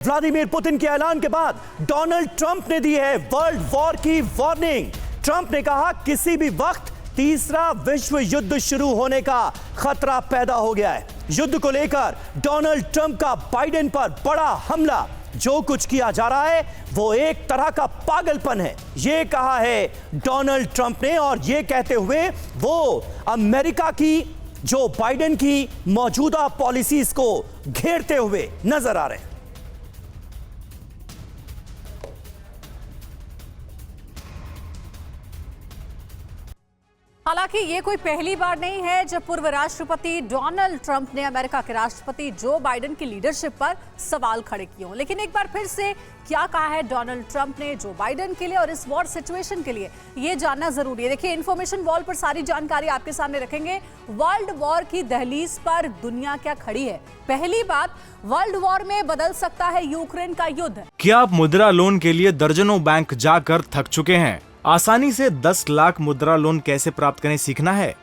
Vladimir Putin के ऐलान के बाद डोनाल्ड ट्रंप ने दी है वर्ल्ड वॉर की वार्निंग। ट्रंप ने कहा किसी भी वक्त तीसरा विश्व युद्ध शुरू होने का खतरा पैदा हो गया है। युद्ध को लेकर डोनाल्ड ट्रंप का बाइडेन पर बड़ा हमला। जो कुछ किया जा रहा है वो एक तरह का पागलपन है, ये कहा है डोनाल्ड ट्रंप ने। और ये कहते हुए वो अमेरिका की जो बाइडेन की मौजूदा पॉलिसीज को घेरते हुए नजर आ रहे हैं। हालांकि ये कोई पहली बार नहीं है जब पूर्व राष्ट्रपति डोनाल्ड ट्रंप ने अमेरिका के राष्ट्रपति जो बाइडेन की लीडरशिप पर सवाल खड़े किए हों। लेकिन एक बार फिर से क्या कहा है डोनाल्ड ट्रंप ने जो बाइडेन के लिए और इस वॉर सिचुएशन के लिए, ये जानना जरूरी है। देखिए, इंफॉर्मेशन वॉल पर सारी जानकारी आपके सामने रखेंगे। वर्ल्ड वॉर की दहलीज पर दुनिया क्या खड़ी है? पहली बात, वर्ल्ड वॉर में बदल सकता है यूक्रेन का युद्ध। क्या आप मुद्रा लोन के लिए दर्जनों बैंक जाकर थक चुके हैं? आसानी से 10 लाख मुद्रा लोन कैसे प्राप्त करें सीखना है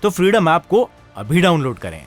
तो फ्रीडम ऐप को अभी डाउनलोड करें।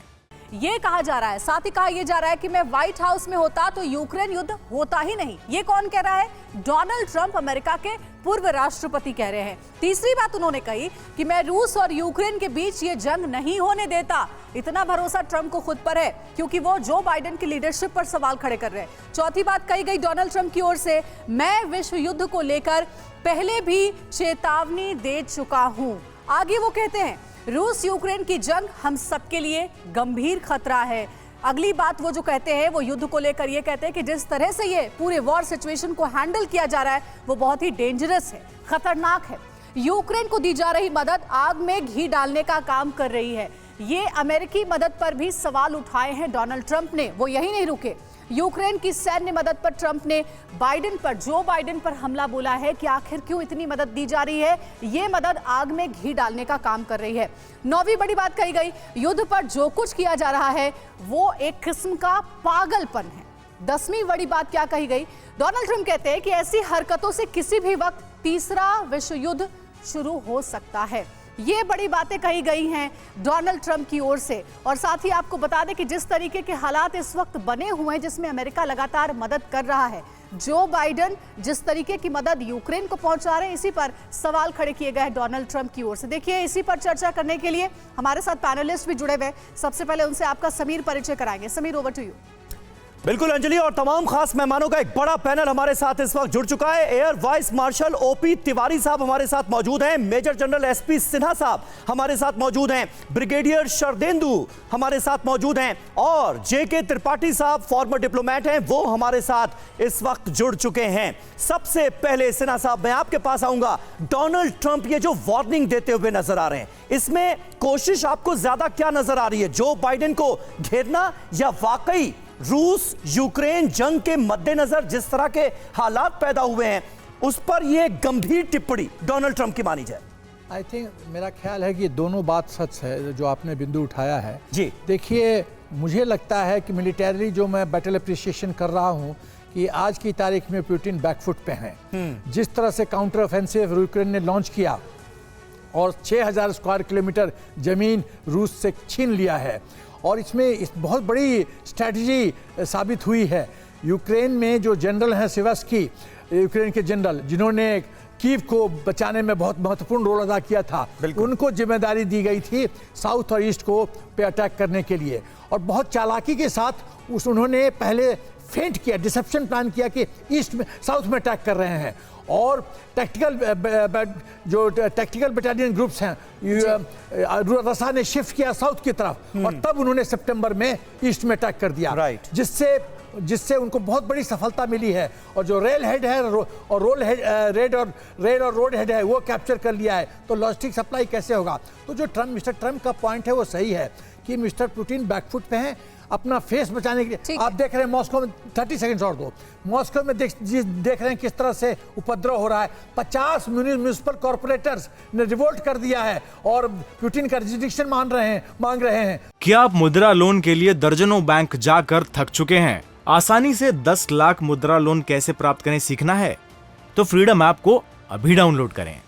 ये कहा जा रहा है, साथ ही कहा यह जा रहा है कि मैं व्हाइट हाउस में होता तो यूक्रेन युद्ध होता ही नहीं। ये कौन कह रहा है? डोनाल्ड ट्रंप, अमेरिका के पूर्व राष्ट्रपति कह रहे हैं। तीसरी बात उन्होंने कही कि मैं रूस और यूक्रेन के बीच ये जंग नहीं होने देता। इतना भरोसा ट्रंप को खुद पर है क्योंकि वो जो बाइडेन की लीडरशिप पर सवाल खड़े कर रहे हैं। चौथी बात कही गई डोनाल्ड ट्रंप की ओर से, मैं विश्व युद्ध को लेकर पहले भी चेतावनी दे चुका हूं। आगे वो कहते हैं, रूस यूक्रेन की जंग हम सबके लिए गंभीर खतरा है। अगली बात वो जो कहते हैं वो युद्ध को लेकर ये कहते हैं कि जिस तरह से ये पूरे वॉर सिचुएशन को हैंडल किया जा रहा है वो बहुत ही डेंजरस है, खतरनाक है। यूक्रेन को दी जा रही मदद आग में घी डालने का काम कर रही है। ये अमेरिकी मदद पर भी सवाल उठाए हैं डोनाल्ड ट्रंप ने। वो यही नहीं रुके, यूक्रेन की सैन्य मदद पर ट्रंप ने जो बाइडेन पर हमला बोला है कि आखिर क्यों इतनी मदद दी जा रही है। ये मदद आग में घी डालने का काम कर रही है। नौवीं बड़ी बात कही गई, युद्ध पर जो कुछ किया जा रहा है वो एक किस्म का पागलपन है। 10वीं बड़ी बात क्या कही गई? डोनाल्ड ट्रंप कहते हैं कि ऐसी हरकतों से किसी भी वक्त तीसरा विश्व युद्ध शुरू हो सकता है। ये बड़ी बातें कही गई हैं डोनाल्ड ट्रंप की ओर से। और साथ ही आपको बता दें कि जिस तरीके के हालात इस वक्त बने हुए हैं जिसमें अमेरिका लगातार मदद कर रहा है, जो बाइडेन जिस तरीके की मदद यूक्रेन को पहुंचा रहे हैं, इसी पर सवाल खड़े किए गए हैं डोनाल्ड ट्रंप की ओर से। देखिए, इसी पर चर्चा करने के लिए हमारे साथ पैनलिस्ट भी जुड़े हुए हैं। सबसे पहले उनसे आपका समीर परिचय कराएंगे। Sameer, over to you. बिल्कुल अंजलि, और तमाम खास मेहमानों का एक बड़ा पैनल हमारे साथ इस वक्त जुड़ चुका है। Air vice marshal OP Tiwari साहब हमारे साथ मौजूद हैं, मेजर जनरल एसपी सिन्हा साहब हमारे साथ मौजूद हैं, ब्रिगेडियर शरदेंदु हमारे साथ मौजूद हैं, और जेके त्रिपाठी साहब फॉर्मर डिप्लोमेट हैं, वो हमारे साथ इस वक्त जुड़ चुके हैं। सबसे पहले सिन्हा साहब, मैं आपके पास आऊंगा। डोनाल्ड ट्रंप ये जो वार्निंग देते हुए नजर आ रहे हैं, इसमें कोशिश आपको ज्यादा क्या नजर आ रही है? जो बाइडेन को घेरना, या वाकई रूस यूक्रेन जंग के मद्देनजर जिस तरह के हालात पैदा हुए हैं उस पर यह गंभीर टिप्पणी डोनाल्ड ट्रंप की मानी जाए? आई थिंक, मेरा ख्याल है कि दोनों बात सच है जो आपने बिंदु उठाया है जी। देखिए, मुझे लगता है कि मिलिटरी जो मैं बैटल अप्रिसिएशन कर रहा हूं कि आज की तारीख में पुतिन बैकफुट पे हैं। जिस तरह से काउंटर ऑफेंसिव यूक्रेन ने लॉन्च किया और 6000 स्क्वायर किलोमीटर जमीन रूस से छीन लिया है, और इसमें बहुत बड़ी स्ट्रैटेजी साबित हुई है। यूक्रेन में जो जनरल हैं सिवेस्की, यूक्रेन के जनरल जिन्होंने कीव को बचाने में बहुत महत्वपूर्ण रोल अदा किया था, उनको जिम्मेदारी दी गई थी साउथ और ईस्ट को पे अटैक करने के लिए। और बहुत चालाकी के साथ उन्होंने पहले फेंट किया, डिसेप्शन प्लान किया कि ईस्ट में साउथ में अटैक कर रहे हैं, और टैक्टिकल बटालियन ग्रुप्स हैं रसा ने शिफ्ट किया साउथ की तरफ, और तब उन्होंने सितंबर में ईस्ट में अटैक कर दिया, जिससे उनको बहुत बड़ी सफलता मिली है। और जो रेल हेड है और रेड और रोड हेड है वो कैप्चर कर लिया है। तो लॉजिस्टिक सप्लाई कैसे होगा? तो जो मिस्टर ट्रंप का पॉइंट है वो सही है कि मिस्टर पुतिन बैकफुट पे हैं अपना फेस बचाने के लिए। आप देख रहे हैं मॉस्को में 30 सेकंड्स और दो, मॉस्को में देख रहे हैं किस तरह से उपद्रव हो रहा है। 50 म्युनिसिपल कॉर्पोरेटर्स ने रिवोल्ट कर दिया है और पुतिन का रेजिग्नेशन मांग रहे हैं। क्या आप मुद्रा लोन के लिए दर्जनों बैंक जाकर थक चुके हैं? आसानी से 10 लाख मुद्रा लोन कैसे प्राप्त करें सीखना है तो फ्रीडम ऐप को अभी डाउनलोड करें।